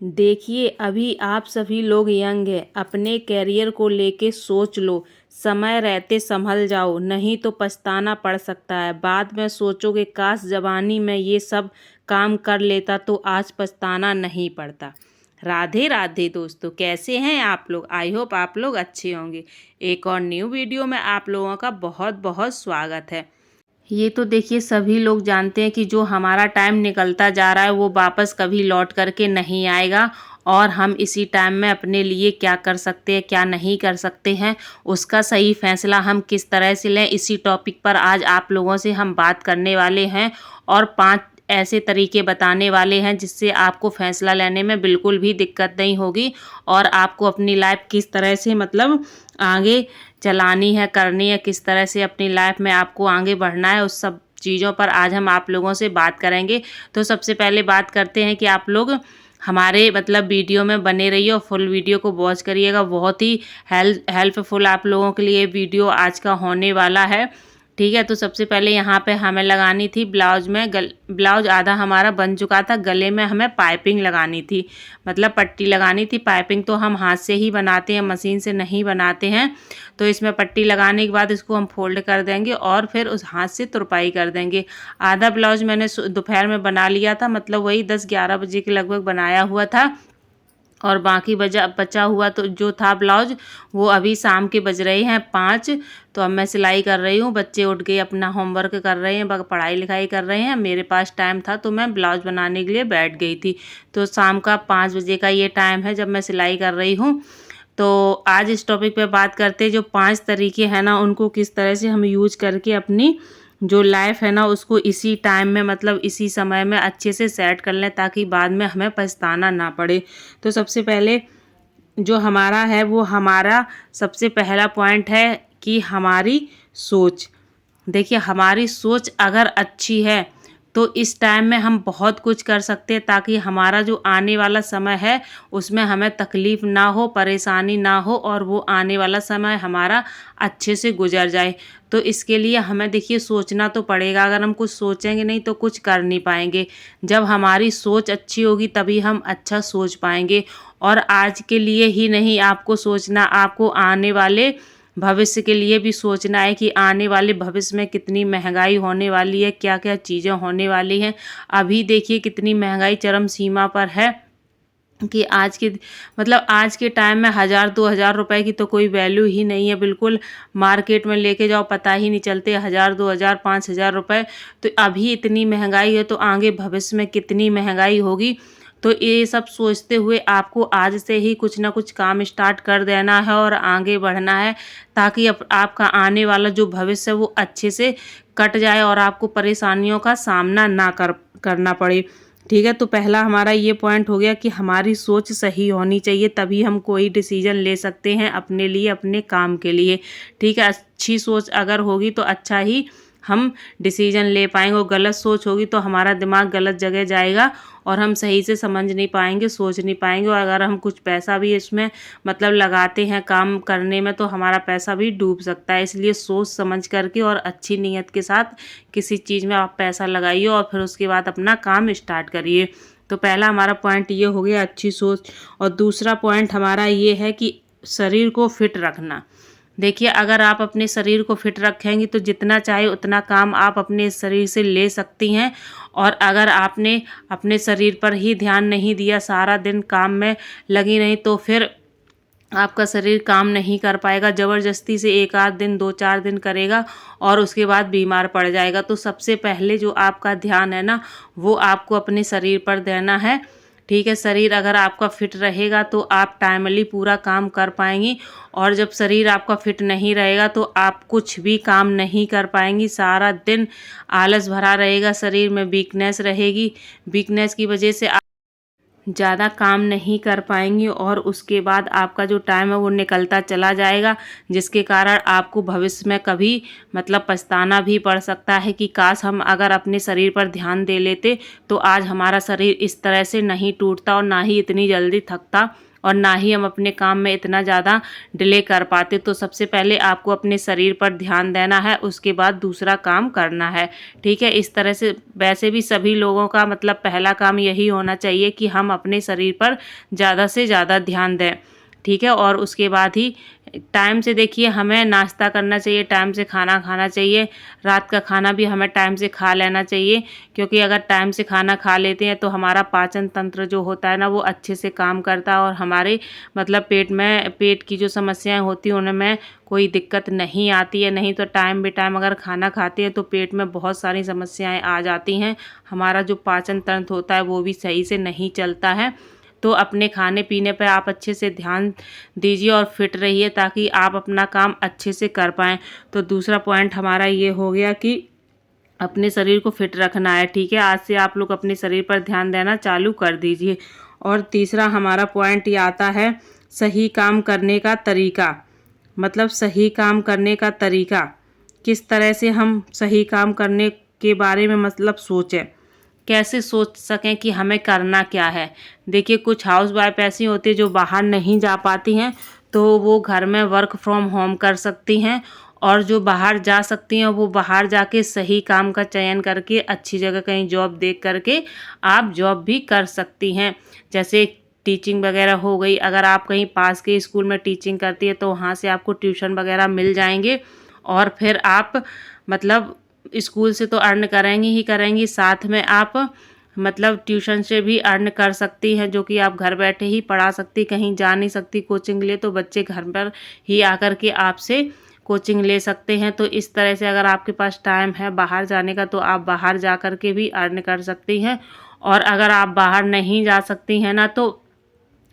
देखिए, अभी आप सभी लोग यंग हैं, अपने करियर को लेके सोच लो। समय रहते संभल जाओ, नहीं तो पछताना पड़ सकता है। बाद में सोचोगे काश जवानी में ये सब काम कर लेता तो आज पछताना नहीं पड़ता। राधे राधे दोस्तों, कैसे हैं आप लोग? आई होप आप लोग अच्छे होंगे। एक और न्यू वीडियो में आप लोगों का बहुत बहुत स्वागत है। ये तो देखिए सभी लोग जानते हैं कि जो हमारा टाइम निकलता जा रहा है वो वापस कभी लौट करके नहीं आएगा, और हम इसी टाइम में अपने लिए क्या कर सकते हैं क्या नहीं कर सकते हैं उसका सही फैसला हम किस तरह से लें, इसी टॉपिक पर आज आप लोगों से हम बात करने वाले हैं। और 5 ऐसे तरीके बताने वाले हैं जिससे आपको फैसला लेने में बिल्कुल भी दिक्कत नहीं होगी, और आपको अपनी लाइफ किस तरह से मतलब आगे चलानी है, करनी है, किस तरह से अपनी लाइफ में आपको आगे बढ़ना है, उस सब चीज़ों पर आज हम आप लोगों से बात करेंगे। तो सबसे पहले बात करते हैं कि आप लोग हमारे मतलब वीडियो में बने रहिए और फुल वीडियो को वॉच करिएगा। बहुत ही हेल्पफुल आप लोगों के लिए वीडियो आज का होने वाला है। ठीक है, तो सबसे पहले यहाँ पे हमें लगानी थी ब्लाउज में ब्लाउज आधा हमारा बन चुका था। गले में हमें पाइपिंग लगानी थी, मतलब पट्टी लगानी थी। पाइपिंग तो हम हाथ से ही बनाते हैं, मशीन से नहीं बनाते हैं। तो इसमें पट्टी लगाने के बाद इसको हम फोल्ड कर देंगे और फिर उस हाथ से तुरपाई कर देंगे। आधा ब्लाउज मैंने दोपहर में बना लिया था, मतलब वही 10-11 बजे के लगभग बनाया हुआ था, और बाकी बचा हुआ तो जो था ब्लाउज वो अभी शाम के बज रहे हैं 5। तो अब मैं सिलाई कर रही हूँ। बच्चे उठ गए, अपना होमवर्क कर रहे हैं, पढ़ाई लिखाई कर रहे हैं। मेरे पास टाइम था तो मैं ब्लाउज बनाने के लिए बैठ गई थी। तो शाम का 5 बजे का ये टाइम है जब मैं सिलाई कर रही हूँ। तो आज इस टॉपिक पे बात करते हैं जो 5 तरीके हैं ना, उनको किस तरह से हम यूज करके अपनी जो लाइफ है ना उसको इसी टाइम में मतलब इसी समय में अच्छे से सेट कर लें, ताकि बाद में हमें पछताना ना पड़े। तो सबसे पहले जो हमारा है वो हमारा सबसे पहला पॉइंट है कि हमारी सोच। देखिए, हमारी सोच अगर अच्छी है तो इस टाइम में हम बहुत कुछ कर सकते हैं, ताकि हमारा जो आने वाला समय है उसमें हमें तकलीफ़ ना हो, परेशानी ना हो, और वो आने वाला समय हमारा अच्छे से गुजर जाए। तो इसके लिए हमें देखिए सोचना तो पड़ेगा। अगर हम कुछ सोचेंगे नहीं तो कुछ कर नहीं पाएंगे। जब हमारी सोच अच्छी होगी तभी हम अच्छा सोच पाएंगे। और आज के लिए ही नहीं आपको सोचना, आपको आने वाले भविष्य के लिए भी सोचना है कि आने वाले भविष्य में कितनी महंगाई होने वाली है, क्या क्या चीज़ें होने वाली हैं। अभी देखिए कितनी महंगाई चरम सीमा पर है कि आज के टाइम में 1000-2000 रुपए की तो कोई वैल्यू ही नहीं है। बिल्कुल मार्केट में लेके जाओ पता ही नहीं चलते, 1000-2000 5000 रुपए। तो अभी इतनी महंगाई है तो आगे भविष्य में कितनी महंगाई होगी। तो ये सब सोचते हुए आपको आज से ही कुछ ना कुछ काम स्टार्ट कर देना है और आगे बढ़ना है, ताकि आपका आने वाला जो भविष्य है वो अच्छे से कट जाए और आपको परेशानियों का सामना ना करना पड़े। ठीक है, तो पहला हमारा ये पॉइंट हो गया कि हमारी सोच सही होनी चाहिए, तभी हम कोई डिसीजन ले सकते हैं अपने लिए, अपने काम के लिए। ठीक है, अच्छी सोच अगर होगी तो अच्छा ही हम डिसीजन ले पाएंगे, और गलत सोच होगी तो हमारा दिमाग गलत जगह जाएगा और हम सही से समझ नहीं पाएंगे, सोच नहीं पाएंगे। और अगर हम कुछ पैसा भी इसमें मतलब लगाते हैं काम करने में तो हमारा पैसा भी डूब सकता है। इसलिए सोच समझ करके और अच्छी नीयत के साथ किसी चीज़ में आप पैसा लगाइए और फिर उसके बाद अपना काम स्टार्ट करिए। तो पहला हमारा पॉइंट ये हो गया, अच्छी सोच। और दूसरा पॉइंट हमारा ये है कि शरीर को फिट रखना। देखिए, अगर आप अपने शरीर को फिट रखेंगी तो जितना चाहे उतना काम आप अपने शरीर से ले सकती हैं। और अगर आपने अपने शरीर पर ही ध्यान नहीं दिया, सारा दिन काम में लगी रही, तो फिर आपका शरीर काम नहीं कर पाएगा। ज़बरदस्ती से 1 आध दिन 2-4 दिन करेगा और उसके बाद बीमार पड़ जाएगा। तो सबसे पहले जो आपका ध्यान है ना वो आपको अपने शरीर पर देना है। ठीक है, शरीर अगर आपका फिट रहेगा तो आप टाइमली पूरा काम कर पाएंगी, और जब शरीर आपका फिट नहीं रहेगा तो आप कुछ भी काम नहीं कर पाएंगी। सारा दिन आलस भरा रहेगा, शरीर में वीकनेस रहेगी। वीकनेस की वजह से ज़्यादा काम नहीं कर पाएंगी और उसके बाद आपका जो टाइम है वो निकलता चला जाएगा, जिसके कारण आपको भविष्य में कभी मतलब पछताना भी पड़ सकता है कि काश हम अगर अपने शरीर पर ध्यान दे लेते तो आज हमारा शरीर इस तरह से नहीं टूटता और ना ही इतनी जल्दी थकता और ना ही हम अपने काम में इतना ज़्यादा डिले कर पाते। तो सबसे पहले आपको अपने शरीर पर ध्यान देना है, उसके बाद दूसरा काम करना है, ठीक है। इस तरह से वैसे भी सभी लोगों का मतलब पहला काम यही होना चाहिए कि हम अपने शरीर पर ज़्यादा से ज़्यादा ध्यान दें, ठीक है। और उसके बाद ही टाइम से देखिए हमें नाश्ता करना चाहिए, टाइम से खाना खाना चाहिए, रात का खाना भी हमें टाइम से खा लेना चाहिए, क्योंकि अगर टाइम से खाना खा लेते हैं तो हमारा पाचन तंत्र जो होता है ना वो अच्छे से काम करता है और हमारे मतलब पेट की जो समस्याएं होती हैं उनमें कोई दिक्कत नहीं आती है। नहीं तो टाइम बे टाइम अगर खाना खाते हैं तो पेट में बहुत सारी समस्याएं आ जाती हैं, हमारा जो पाचन तंत्र होता है वो भी सही से नहीं चलता है। तो अपने खाने पीने पर आप अच्छे से ध्यान दीजिए और फिट रहिए ताकि आप अपना काम अच्छे से कर पाएँ। तो दूसरा पॉइंट हमारा ये हो गया कि अपने शरीर को फिट रखना है, ठीक है। आज से आप लोग अपने शरीर पर ध्यान देना चालू कर दीजिए। और तीसरा हमारा पॉइंट ये आता है सही काम करने का तरीका। मतलब सही काम करने का तरीका, किस तरह से हम सही काम करने के बारे में मतलब सोचें, कैसे सोच सकें कि हमें करना क्या है। देखिए कुछ हाउसवाइफ ऐसी होती है जो बाहर नहीं जा पाती हैं तो वो घर में वर्क फ्रॉम होम कर सकती हैं, और जो बाहर जा सकती हैं वो बाहर जाके सही काम का चयन करके अच्छी जगह कहीं जॉब देख करके आप जॉब भी कर सकती हैं। जैसे टीचिंग वगैरह हो गई, अगर आप कहीं पास के स्कूल में टीचिंग करती है तो वहाँ से आपको ट्यूशन वगैरह मिल जाएंगे, और फिर आप मतलब स्कूल से तो अर्न करेंगी ही करेंगी, साथ में आप मतलब ट्यूशन से भी अर्न कर सकती हैं, जो कि आप घर बैठे ही पढ़ा सकती, कहीं जा नहीं सकती कोचिंग ले तो बच्चे घर पर ही आकर के आपसे कोचिंग ले सकते हैं। तो इस तरह से अगर आपके पास टाइम है बाहर जाने का तो आप बाहर जा कर के भी अर्न कर सकती हैं। और अगर आप बाहर नहीं जा सकती हैं ना तो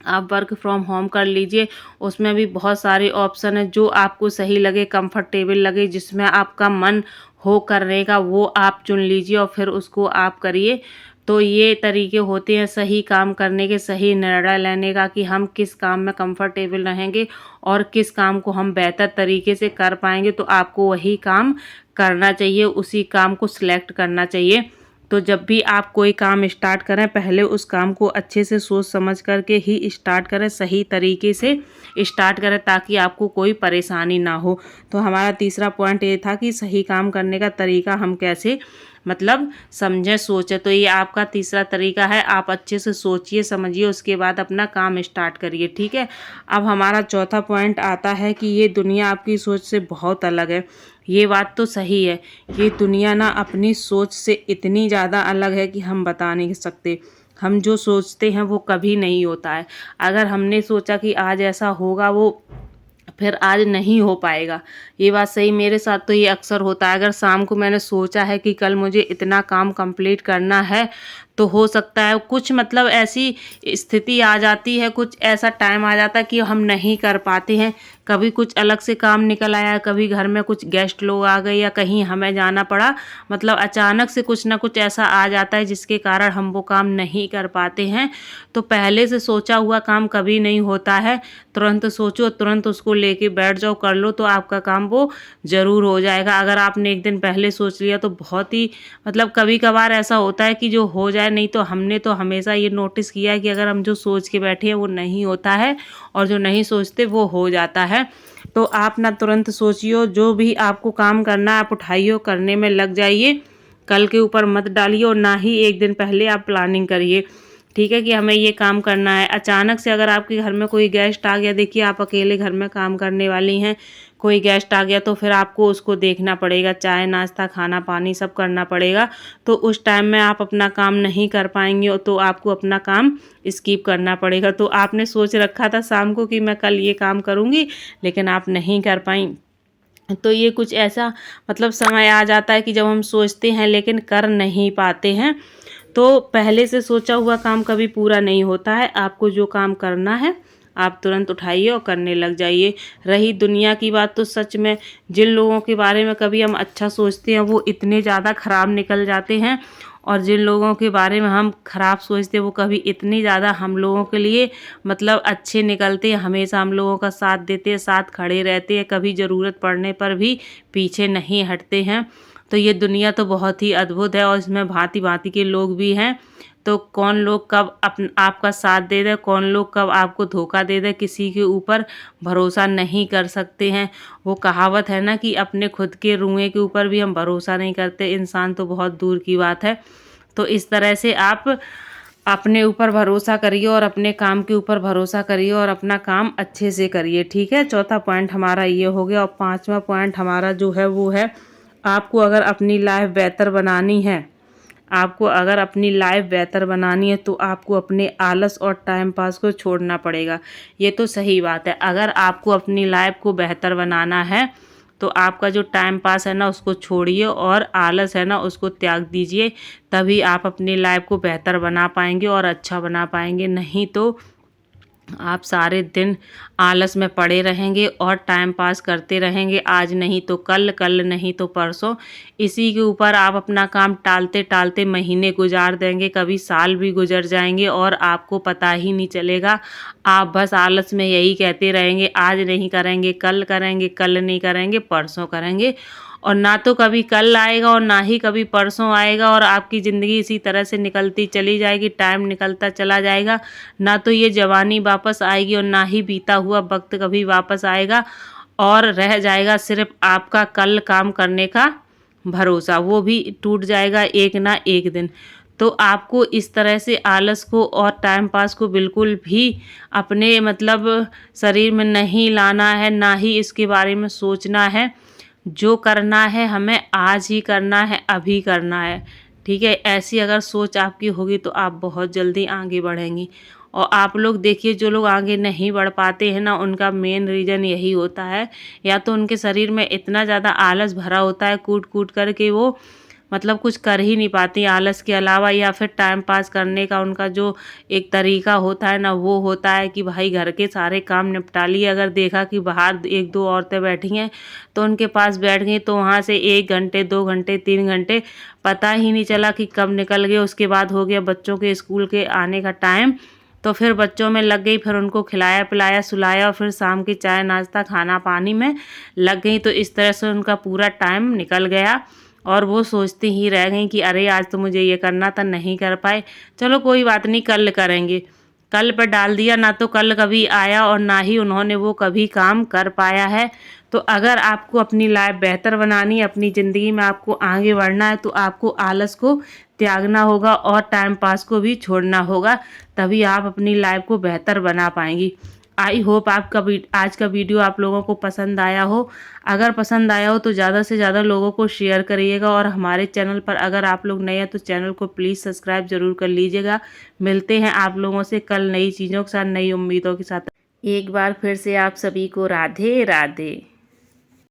आप वर्क फ्रॉम होम कर लीजिए, उसमें भी बहुत सारे ऑप्शन है, जो आपको सही लगे कंफर्टेबल लगे जिसमें आपका मन हो करने का वो आप चुन लीजिए और फिर उसको आप करिए। तो ये तरीके होते हैं सही काम करने के, सही निर्णय लेने का कि हम किस काम में कंफर्टेबल रहेंगे और किस काम को हम बेहतर तरीके से कर पाएंगे। तो आपको वही काम करना चाहिए, उसी काम को सिलेक्ट करना चाहिए। तो जब भी आप कोई काम स्टार्ट करें पहले उस काम को अच्छे से सोच समझ करके ही स्टार्ट करें, सही तरीके से स्टार्ट करें ताकि आपको कोई परेशानी ना हो। तो हमारा तीसरा पॉइंट ये था कि सही काम करने का तरीका हम कैसे मतलब समझें सोचें। तो ये आपका तीसरा तरीका है, आप अच्छे से सोचिए समझिए उसके बाद अपना काम स्टार्ट करिए, ठीक है। अब हमारा चौथा पॉइंट आता है कि ये दुनिया आपकी सोच से बहुत अलग है। ये बात तो सही है, ये दुनिया ना अपनी सोच से इतनी ज़्यादा अलग है कि हम बता नहीं सकते। हम जो सोचते हैं वो कभी नहीं होता है। अगर हमने सोचा कि आज ऐसा होगा वो फिर आज नहीं हो पाएगा। ये बात सही, मेरे साथ तो ये अक्सर होता है। अगर शाम को मैंने सोचा है कि कल मुझे इतना काम कंप्लीट करना है तो हो सकता है कुछ मतलब ऐसी स्थिति आ जाती है, कुछ ऐसा टाइम आ जाता है कि हम नहीं कर पाते हैं। कभी कुछ अलग से काम निकल आया, कभी घर में कुछ गेस्ट लोग आ गए या कहीं हमें जाना पड़ा, मतलब अचानक से कुछ ना कुछ ऐसा आ जाता है जिसके कारण हम वो काम नहीं कर पाते हैं। तो पहले से सोचा हुआ काम कभी नहीं होता है, तुरंत सोचो तुरंत उसको लेके बैठ जाओ कर लो तो आपका काम वो ज़रूर हो जाएगा। अगर आपने एक दिन पहले सोच लिया तो बहुत ही मतलब कभी कभार ऐसा होता है कि जो हो जाए, नहीं तो हमने तो हमेशा ये नोटिस किया है कि अगर हम जो सोच के बैठे हैं वो नहीं होता है और जो नहीं सोचते वो हो जाता है। तो आप ना तुरंत सोचिए, जो भी आपको काम करना है आप उठाइए करने में लग जाइए, कल के ऊपर मत डालिए और ना ही एक दिन पहले आप प्लानिंग करिए, ठीक है, कि हमें ये काम करना है। अचानक से अगर आपके घर में कोई गेस्ट आ गया, देखिए आप अकेले घर में काम करने वाली हैं, कोई गेस्ट आ गया तो फिर आपको उसको देखना पड़ेगा, चाय नाश्ता खाना पानी सब करना पड़ेगा। तो उस टाइम में आप अपना काम नहीं कर पाएंगे तो आपको अपना काम स्किप करना पड़ेगा। तो आपने सोच रखा था शाम को कि मैं कल ये काम करूँगी लेकिन आप नहीं कर पाई। तो ये कुछ ऐसा मतलब समय आ जाता है कि जब हम सोचते हैं लेकिन कर नहीं पाते हैं। तो पहले से सोचा हुआ काम कभी पूरा नहीं होता है। आपको जो काम करना है आप तुरंत उठाइए और करने लग जाइए। रही दुनिया की बात, तो सच में जिन लोगों के बारे में कभी हम अच्छा सोचते हैं वो इतने ज़्यादा ख़राब निकल जाते हैं, और जिन लोगों के बारे में हम ख़राब सोचते हैं वो कभी इतनी ज़्यादा हम लोगों के लिए मतलब अच्छे निकलते हैं, हमेशा हम लोगों का साथ देते हैं, साथ खड़े रहते हैं, कभी ज़रूरत पड़ने पर भी पीछे नहीं हटते हैं। तो ये दुनिया तो बहुत ही अद्भुत है और इसमें भांति भांति के लोग भी हैं तो कौन लोग कब आपका साथ दे दे, कौन लोग कब आपको धोखा दे दे, किसी के ऊपर भरोसा नहीं कर सकते हैं। वो कहावत है ना कि अपने खुद के रुएं के ऊपर भी हम भरोसा नहीं करते, इंसान तो बहुत दूर की बात है। तो इस तरह से आप अपने ऊपर भरोसा करिए और अपने काम के ऊपर भरोसा करिए और अपना काम अच्छे से करिए, ठीक है। चौथा पॉइंट हमारा ये हो गया। और पांचवा पॉइंट हमारा जो है वो है, आपको अगर अपनी लाइफ बेहतर बनानी है, आपको अगर अपनी लाइफ बेहतर बनानी है तो आपको अपने आलस और टाइम पास को छोड़ना पड़ेगा। ये तो सही बात है। अगर आपको अपनी लाइफ को बेहतर बनाना है तो आपका जो टाइम पास है ना उसको छोड़िए और आलस है ना उसको त्याग दीजिए, तभी आप अपनी लाइफ को बेहतर बना पाएंगे और अच्छा बना पाएंगे। नहीं तो आप सारे दिन आलस में पड़े रहेंगे और टाइम पास करते रहेंगे, आज नहीं तो कल, कल नहीं तो परसों। इसी के ऊपर आप अपना काम टालते टालते महीने गुजार देंगे, कभी साल भी गुजर जाएंगे और आपको पता ही नहीं चलेगा। आप बस आलस में यही कहते रहेंगे, आज नहीं करेंगे, कल करेंगे, कल नहीं करेंगे, परसों करेंगे। और ना तो कभी कल आएगा और ना ही कभी परसों आएगा, और आपकी ज़िंदगी इसी तरह से निकलती चली जाएगी, टाइम निकलता चला जाएगा। ना तो ये जवानी वापस आएगी और ना ही बीता हुआ वक्त कभी वापस आएगा, और रह जाएगा सिर्फ आपका कल काम करने का भरोसा, वो भी टूट जाएगा एक ना एक दिन। तो आपको इस तरह से आलस को और टाइम पास को बिल्कुल भी अपने शरीर में नहीं लाना है, ना ही इसके बारे में सोचना है। जो करना है हमें आज ही करना है, अभी करना है, ठीक है। ऐसी अगर सोच आपकी होगी तो आप बहुत जल्दी आगे बढ़ेंगी। और आप लोग देखिए, जो लोग आगे नहीं बढ़ पाते हैं ना, उनका मेन रीज़न यही होता है, या तो उनके शरीर में इतना ज़्यादा आलस भरा होता है, कूट कूट करके वो कुछ कर ही नहीं पाती आलस के अलावा, या फिर टाइम पास करने का उनका जो एक तरीका होता है ना, वो होता है कि भाई घर के सारे काम निपटा लिए। अगर देखा कि बाहर एक दो औरतें बैठी हैं तो उनके पास बैठ गई, तो वहाँ से 1 घंटे 2 घंटे 3 घंटे पता ही नहीं चला कि कब निकल गए। उसके बाद हो गया बच्चों के स्कूल के आने का टाइम, तो फिर बच्चों में लग गई, फिर उनको खिलाया पिलाया सुलाया, और फिर शाम की चाय नाश्ता खाना पानी में लग गई। तो इस तरह से उनका पूरा टाइम निकल गया और वो सोचती ही रह गई कि अरे आज तो मुझे ये करना था, नहीं कर पाए, चलो कोई बात नहीं, कल करेंगे। कल पर डाल दिया, ना तो कल कभी आया और ना ही उन्होंने वो कभी काम कर पाया है। तो अगर आपको अपनी लाइफ बेहतर बनानी है, अपनी ज़िंदगी में आपको आगे बढ़ना है, तो आपको आलस को त्यागना होगा और टाइम पास को भी छोड़ना होगा, तभी आप अपनी लाइफ को बेहतर बना पाएंगी। आई होप आपका आज का वीडियो आप लोगों को पसंद आया हो। अगर पसंद आया हो तो ज़्यादा से ज़्यादा लोगों को शेयर करिएगा, और हमारे चैनल पर अगर आप लोग नए हैं तो चैनल को प्लीज़ सब्सक्राइब ज़रूर कर लीजिएगा। मिलते हैं आप लोगों से कल नई चीज़ों के साथ, नई उम्मीदों के साथ। एक बार फिर से आप सभी को राधे राधे।